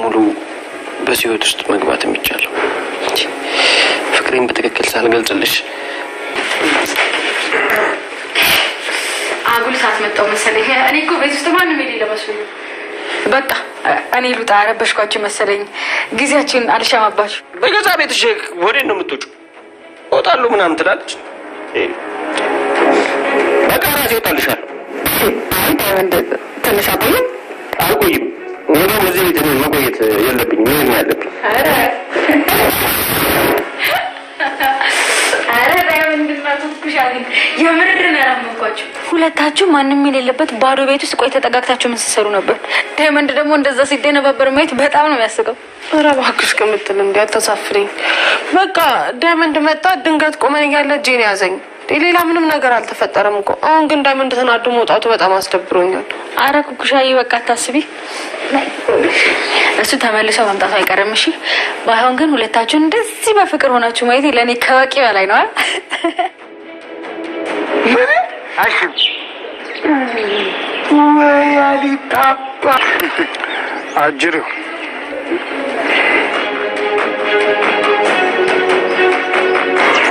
ሙሉ በሲወት ውስጥ መግባት የሚቻለው ፍቅሬን በትክክል ሳልገልጽልሽ አጉል ሳትመጣው መሰለኝ። እኔ እኮ ቤት ውስጥ ማንም የሌለ መስሎኝ በቃ እኔ ልውጣ ረበሽኳችሁ መሰለኝ። ጊዜያችን አልሻማባችሁ። በገዛ ቤትሽ ወዴት ነው የምትወጪው? እወጣለሁ ምናምን ትላለች። በቃ ራሴ እወጣልሻለሁ። ትንሽ አቆይም አልቆይም። ወደ በዚህ ቤት መቆየት የለብኝም። ምን ያለብኝ? የምርድን ያላመንኳችሁ ሁለታችሁ ማንም የሌለበት ባዶ ቤት ውስጥ ቆይ ተጠጋግታችሁ ምን ስትሰሩ ነበር? ዳይመንድ ደግሞ እንደዛ ሲደነባበር ማየት በጣም ነው የሚያስቀው። ኧረ እባክሽ ቅምጥል እንዴ አታሳፍሪኝ። በቃ ዳይመንድ መጣ ድንገት ቆመን እያለ እጄን ያዘኝ። ሌላ ምንም ነገር አልተፈጠረም እኮ። አሁን ግን ዳይመንድ ተናዶ መውጣቱ በጣም አስደብሮኛል። አረ ኩኩሻዬ በቃ አታስቢ። እሱ ተመልሶ መምጣቱ አይቀርም። እሺ ባይሆን ግን ሁለታችሁን እንደዚህ በፍቅር ሆናችሁ ማየት ለኔ ከበቂ በላይ ነው። አጅሩ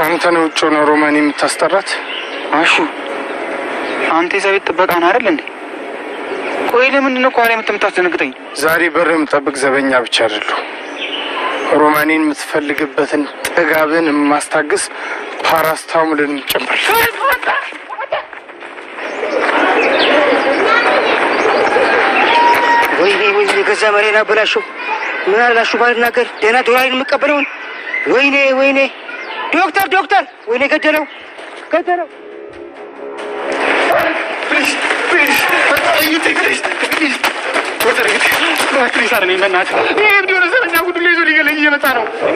አንተ ነው ውጭ ነው ሮማን የምታስጠራት? አሹ አንተ የሰቤት ጥበቃ ነህ አይደል እንዴ? ቆይ ለምንድን ነው ቋላ የምታስደነግጠኝ? ዛሬ በር የምጠብቅ ዘበኛ ብቻ አይደለሁ። ሮማኔን የምትፈልግበትን ጥጋብን የማስታግስ ፓራስታሙልን ጨምር። ወይኔ የገዛ መሬና በላሽው። ምን አላችሁ ባልናገር ደህና ዶላሪን የምቀበለውን። ወይኔ ዶክተር ወይኔ ገደለው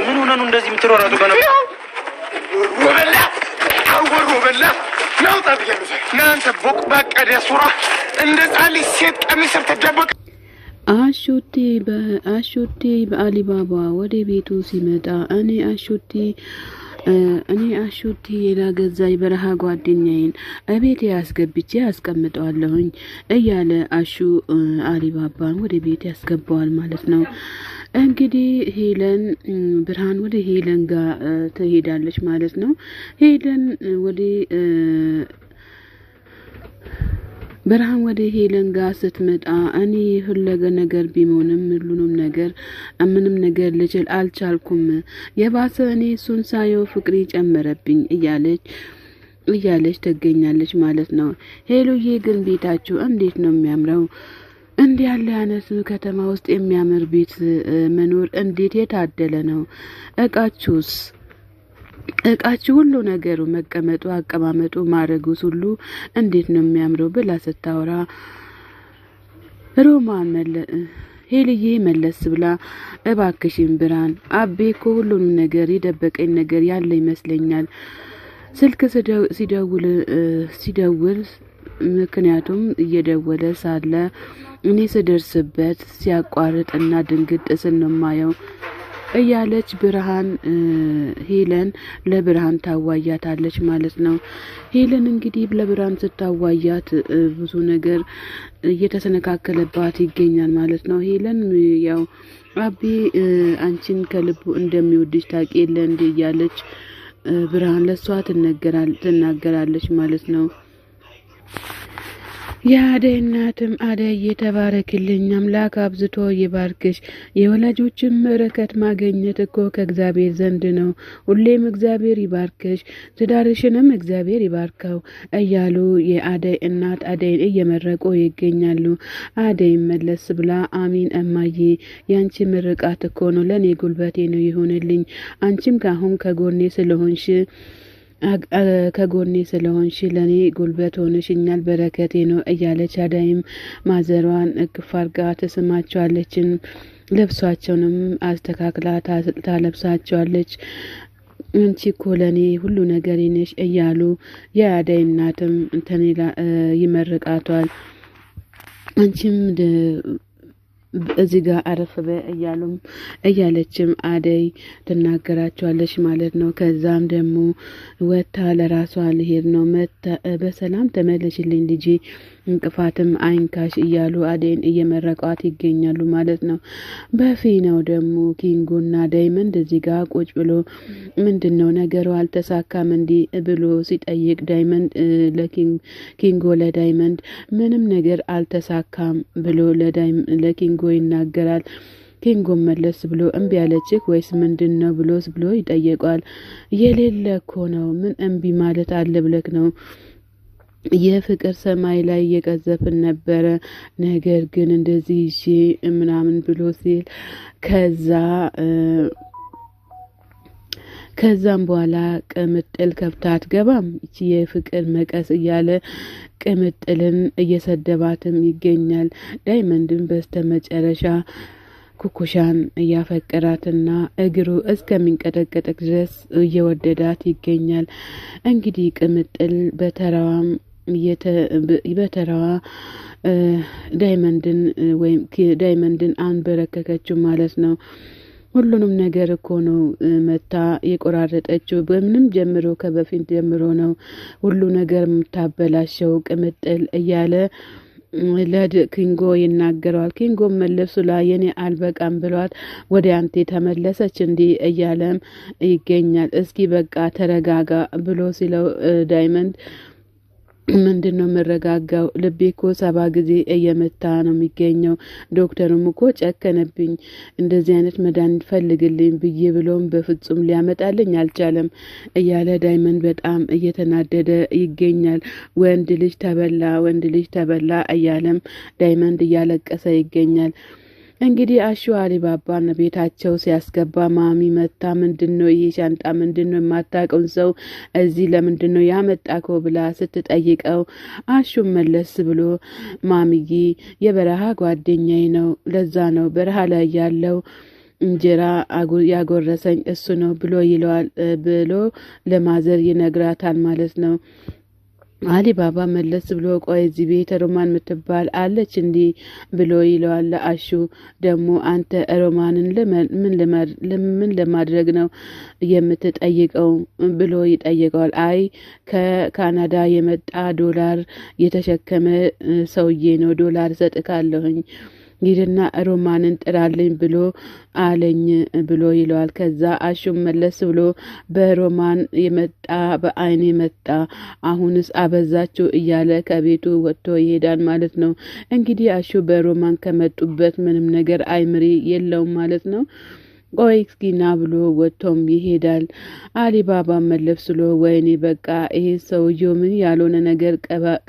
ምን ሆነ ነው እንደዚህ የምትሯሯጡ? በላ ናውጣ እናንተ ቦቅ ባቀደ ሱራ እንደ ጻሊ ሴት ቀሚስ ተደበቀ። አሹቴ በአሊባባ ወደ ቤቱ ሲመጣ እኔ አሹቴ የላገዛይ በረሃ ጓደኛዬን እቤት ያስገብቼ ያስቀምጠዋለሁኝ እያለ አሹ አሊባባን ወደ ቤት ያስገባዋል ማለት ነው። እንግዲህ ሄለን ብርሃን ወደ ሄለን ጋር ትሄዳለች ማለት ነው። ሄለን ብርሃን ወደ ሄለን ጋር ስትመጣ እኔ የፈለገ ነገር ቢሆንም ሁሉንም ነገር ምንም ነገር ልችል አልቻልኩም፣ የባሰ እኔ እሱን ሳየው ፍቅሬ ጨመረብኝ እያለች ትገኛለች ማለት ነው። ሄሉዬ ግን ቤታችሁ እንዴት ነው የሚያምረው! እንዲህ ያለ አይነት ከተማ ውስጥ የሚያምር ቤት መኖር እንዴት የታደለ ነው! እቃችሁ ሁሉ ነገሩ መቀመጡ፣ አቀማመጡ፣ ማረጉስ ሁሉ እንዴት ነው የሚያምረው ብላ ስታወራ ሮማን ሄልዬ መለስ ብላ እባክሽን ብርሃን አቤ እኮ ሁሉንም ነገር የደበቀኝ ነገር ያለ ይመስለኛል ስልክ ሲደውል ምክንያቱም እየደወለ ሳለ እኔ ስደርስበት ሲያቋርጥና ድንግጥ ስል ነው ማየው እያለች ብርሃን ሄለን ለብርሃን ታዋያታለች ማለት ነው። ሄለን እንግዲህ ለብርሃን ስታዋያት ብዙ ነገር እየተሰነካከለባት ይገኛል ማለት ነው። ሄለን ያው አቤ አንቺን ከልቡ እንደሚወድሽ ታውቂ የለ እንዴ እያለች ብርሃን ለሷ ትናገራለች ማለት ነው። የአደይ እናትም አደይ የተባረክልኝ አምላክ አብዝቶ ይባርክሽ፣ የወላጆችን በረከት ማግኘት እኮ ከእግዚአብሔር ዘንድ ነው፣ ሁሌም እግዚአብሔር ይባርክሽ፣ ትዳርሽንም እግዚአብሔር ይባርከው እያሉ የአደይ እናት አደይን እየመረቁ ይገኛሉ። አደይ መለስ ብላ አሚን እማዬ ያንቺ ምርቃት እኮ ነው ለኔ ጉልበቴ ነው ይሁንልኝ፣ አንቺም ካሁን ከጎኔ ስለሆንሽ ለኔ ጉልበት ሆነሽኛል በረከቴ ነው እያለች አዳይም ማዘሯን እቅፍ አድርጋ ተስማቸዋለች። ልብሷቸውንም አስተካክላ ታለብሳቸዋለች። አንቺ እኮ ለኔ ሁሉ ነገር ነሽ እያሉ የአዳይ እናትም ይመርቃቷል። አንቺም እዚህ ጋር አረፍ እያለችም አደይ ትናገራቸዋለች ማለት ነው። ከዛም ደግሞ ወታ ለራሷ ልሄድ ነው በሰላም ተመለሽልኝ ልጄ እንቅፋትም አይንካሽ እያሉ አደይን እየመረቋት ይገኛሉ ማለት ነው። በፊናው ደግሞ ኪንጎና ዳይመንድ እዚህ ጋር ቁጭ ብሎ ምንድነው ነገሩ አልተሳካም እንዲ ብሎ ሲጠይቅ ዳይመንድ ለኪንጎ ለዳይመንድ ምንም ነገር አልተሳካም ብሎ ለኪንጎ ይናገራል። ኪንጎ መለስ ብሎ እምቢ ያለችህ ወይስ ምንድነው ብሎ ይጠይቃል። የሌለ እኮ ነው ምን እምቢ ማለት አለ ብለክ ነው የፍቅር ሰማይ ላይ የቀዘፍን ነበረ ነገር ግን እንደዚህ እሺ ምናምን ብሎ ሲል ከዛም በኋላ ቅምጥል ከብታ አትገባም እቺ የፍቅር መቀስ እያለ ቅምጥልን እየሰደባትም ይገኛል። ዳይመንድን በስተመጨረሻ ኩኩሻን እያፈቀራትና እግሩ እስከሚንቀጠቀጥ ድረስ እየወደዳት ይገኛል። እንግዲህ ቅምጥል በተራዋ ዳይመንድን አንበረከከችው ማለት ነው። ሁሉንም ነገር እኮ ነው መታ የቆራረጠችው በምንም ጀምሮ ከበፊት ጀምሮ ነው ሁሉ ነገር የምታበላሸው ቅምጥል እያለ ለኪንጎ ይናገራል። ኪንጎ መለሱ ላይ የኔ አልበቃም ብሏት ወደ አንተ ተመለሰች እንዲ እያለም ይገኛል። እስኪ በቃ ተረጋጋ ብሎ ሲለው ዳይመንድ ምንድነው መረጋጋው ልቤ እኮ 7 ጊዜ እየመታ ነው የሚገኘው ዶክተሩም እኮ ጨከነብኝ እንደዚህ አይነት መድኃኒት ፈልግልኝ ብዬ ብሎም በፍጹም ሊያመጣልኝ አልቻለም እያለ ዳይመንድ በጣም እየተናደደ ይገኛል። ወንድ ልጅ ተበላ እያለም ዳይመንድ እያለቀሰ ይገኛል። እንግዲህ አሹ አሊባባን ቤታቸው ሲያስገባ ማሚ መታ ምንድነው ይሄ ሻንጣ ምንድነው የማታውቀው ሰው እዚህ ለምንድነው ያመጣከው ብላ ስትጠይቀው አሹ መለስ ብሎ ማሚዬ የበረሃ ጓደኛዬ ነው ለዛ ነው በረሃ ላይ ያለው እንጀራ ያጎረሰኝ እሱ ነው ብሎ ይለዋል ብሎ ለማዘር ይነግራታል ማለት ነው። አሊባባ መለስ ብሎ ቆይ እዚህ ቤት ሮማን ምትባል አለች እንዲ ብሎ ይለዋል። አሹ ደግሞ አንተ ሮማንን ምን ለማድረግ ነው የምትጠይቀው ብሎ ይጠይቀዋል። አይ ከካናዳ የመጣ ዶላር የተሸከመ ሰውዬ ነው ዶላር ሰጥካለሁኝ ጊድና ሮማንን ጥራልኝ ብሎ አለኝ ብሎ ይለዋል። ከዛ አሹም መለስ ብሎ በሮማን የመጣ በአይኔ መጣ አሁንስ አበዛችሁ እያለ ከቤቱ ወጥቶ ይሄዳል ማለት ነው። እንግዲህ አሹ በሮማን ከመጡበት ምንም ነገር አይምሪ የለውም ማለት ነው። ቆይ እስኪና ብሎ ወጥቶም ይሄዳል። አሊባባ መለስ ብሎ ወይኔ በቃ ይሄ ሰውዬው ምን ያልሆነ ነገር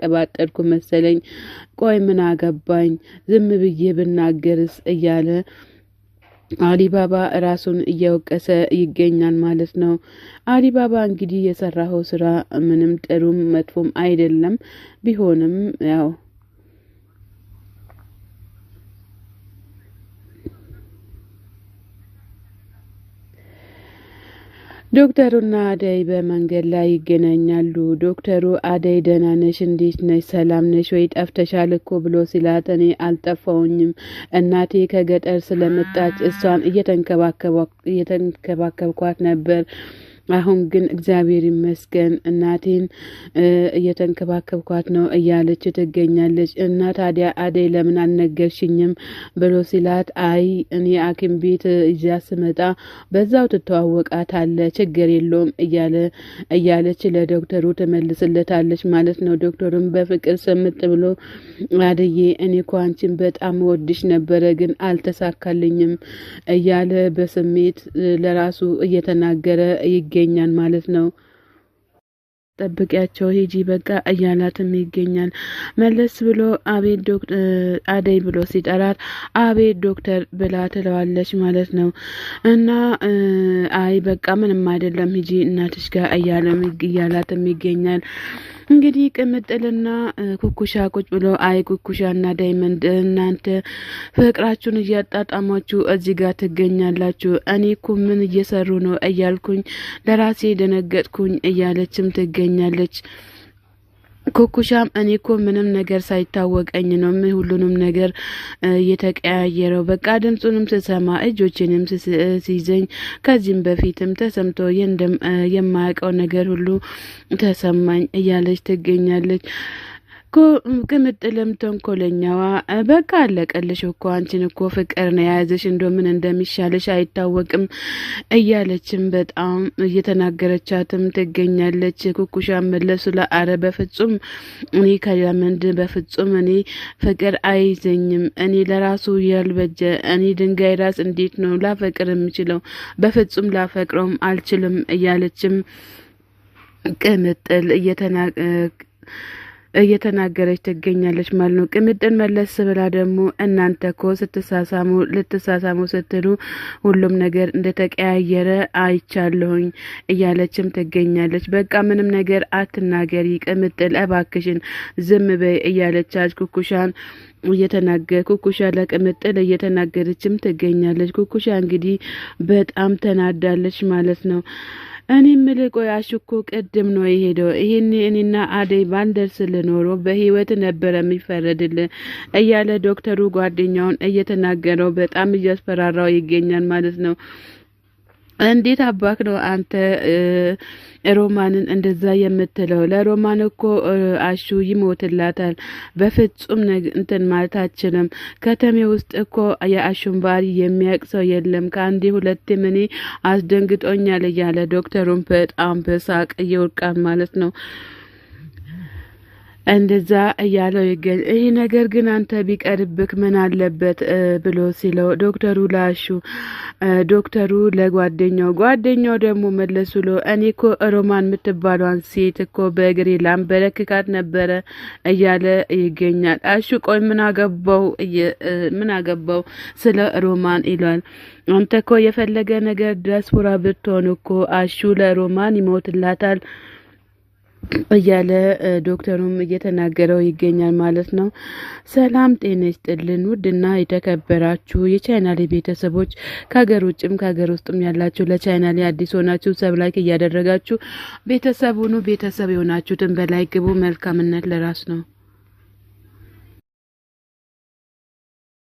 ቀባጠርኩ መሰለኝ ቆይ ምን አገባኝ ዝም ብዬ ብናገርስ እያለ አሊባባ ራሱን እየወቀሰ ይገኛል ማለት ነው። አሊባባ እንግዲህ የሰራው ስራ ምንም ጥሩም መጥፎም አይደለም ቢሆንም ያው ዶክተሩና አደይ በመንገድ ላይ ይገናኛሉ። ዶክተሩ አደይ ደህና ነሽ እንዴት ነሽ ሰላም ነሽ ወይ ጠፍተሻል እኮ ብሎ ሲላት እኔ አልጠፋውኝም እናቴ ከገጠር ስለመጣች እሷን እየተንከባከብኳት ነበር አሁን ግን እግዚአብሔር ይመስገን እናቴን እየተንከባከብኳት ነው እያለች ትገኛለች። እና ታዲያ አደይ ለምን አልነገርሽኝም ብሎ ሲላት አይ እኔ ሐኪም ቤት እዚያ ስመጣ በዛው ትተዋወቃታለ ችግር የለውም እያለች ለዶክተሩ ተመልስለታለች ማለት ነው። ዶክተሩም በፍቅር ስምጥ ብሎ አደዬ እኔ እኮ አንቺን በጣም ወድሽ ነበረ ግን አልተሳካልኝም እያለ በስሜት ለራሱ እየተናገረ ይገኛል ማለት ነው። ጠብቂያቸው ሂጂ በቃ እያላትም ይገኛል። መለስ ብሎ አቤት ዶክተር አደይ ብሎ ሲጠራት አቤት ዶክተር ብላ ትለዋለች ማለት ነው። እና አይ በቃ ምንም አይደለም ሂጂ እናትሽ ጋር እያላትም ይገኛል። እንግዲህ ቅምጥልና ኩኩሻ ቁጭ ብሎ አይ ኩኩሻና ዳይመንድ እናንተ ፍቅራችሁን እያጣጣማችሁ እዚህ ጋር ትገኛላችሁ እኔ እኮ ምን እየሰሩ ነው እያልኩኝ ለራሴ ደነገጥኩኝ እያለችም ትገኛለች። ኩኩሻም እኔ እኮ ምንም ነገር ሳይታወቀኝ ነው ሁሉንም ነገር የተቀያየረው በቃ ድምጹንም ስሰማ እጆችንም ሲይዘኝ ከዚህም በፊትም ተሰምቶ የማያውቀው ነገር ሁሉ ተሰማኝ እያለች ትገኛለች። ቅምጥልም ተንኮለኛዋ በቃ አለቀልሽ እኮ አንቺን እኮ ፍቅር ነው የያዘሽ እንደምን እንደሚሻለሽ አይታወቅም እያለችም በጣም እየተናገረቻትም ትገኛለች። ኩኩሻ መለሱ ለአረ በፍጹም እኔ ከዳይመንድ በፍጹም እኔ ፍቅር አይዘኝም እኔ ለራሱ ያልበጀ እኔ ድንጋይ ራስ እንዴት ነው ላፈቅር የምችለው በፍጹም ላፈቅረውም አልችልም እያለችም ቅምጥል እየተናገረች ትገኛለች ማለት ነው። ቅምጥል መለስ ብላ ደግሞ እናንተ እኮ ልትሳሳሙ ስትሉ ሁሉም ነገር እንደተቀያየረ አይቻለሁኝ እያለችም ትገኛለች። በቃ ምንም ነገር አትናገሪ ቅምጥል እባክሽን ዝም በይ እያለቻች ኩኩሻ ለቅምጥል እየተናገረችም ትገኛለች። ኩኩሻ እንግዲህ በጣም ተናዳለች ማለት ነው። እኔ ምልቆ ያሽኮ ቀድም ነው የሄደው ይሄን እኔና አደይ ባንደርስ ልኖሮ በህይወት ነበር የሚፈረድልን እያለ ዶክተሩ ጓደኛውን እየተናገረው በጣም እያስፈራራው ይገኛል ማለት ነው። እንዴት አባክ ነው አንተ ሮማንን እንደዛ የምትለው? ለሮማን እኮ አሹ ይሞትላታል በፍጹም እንትን ማለት አችልም። ከተሜ ውስጥ እኮ የአሹን ባህሪ የሚያውቅ ሰው የለም ከአንዴ ሁለቴ እኔ አስደንግጦኛል እያለ ዶክተሩን በጣም በሳቅ ይወርቃል ማለት ነው። እንደዛ እያለው ይገኝ ይሄ ነገር ግን አንተ ቢቀርብክ ምን አለበት ብሎ ሲለው ዶክተሩ ለጓደኛው ደግሞ መለሱሎ እኔ እኮ ሮማን የምትባሏን ሴት እኮ በእግሬ ላምበረክካት ነበረ እያለ ይገኛል። አሹ ቆይ ምን አገባው ስለ ሮማን ይሏል። አንተ እኮ የፈለገ ነገር ዲያስፖራ ብትሆን እኮ አሹ ለሮማን ይሞትላታል እያለ ዶክተሩም እየተናገረው ይገኛል ማለት ነው። ሰላም ጤና ይስጥልን ውድና የተከበራችሁ የቻናሌ ቤተሰቦች ከሀገር ውጭም ከሀገር ውስጥም ያላችሁ ለቻናሌ አዲስ ሆናችሁ ሰብስክራይብ እያደረጋችሁ ቤተሰብ የሆናችሁትን በላይ ግቡ። መልካምነት ለራስ ነው።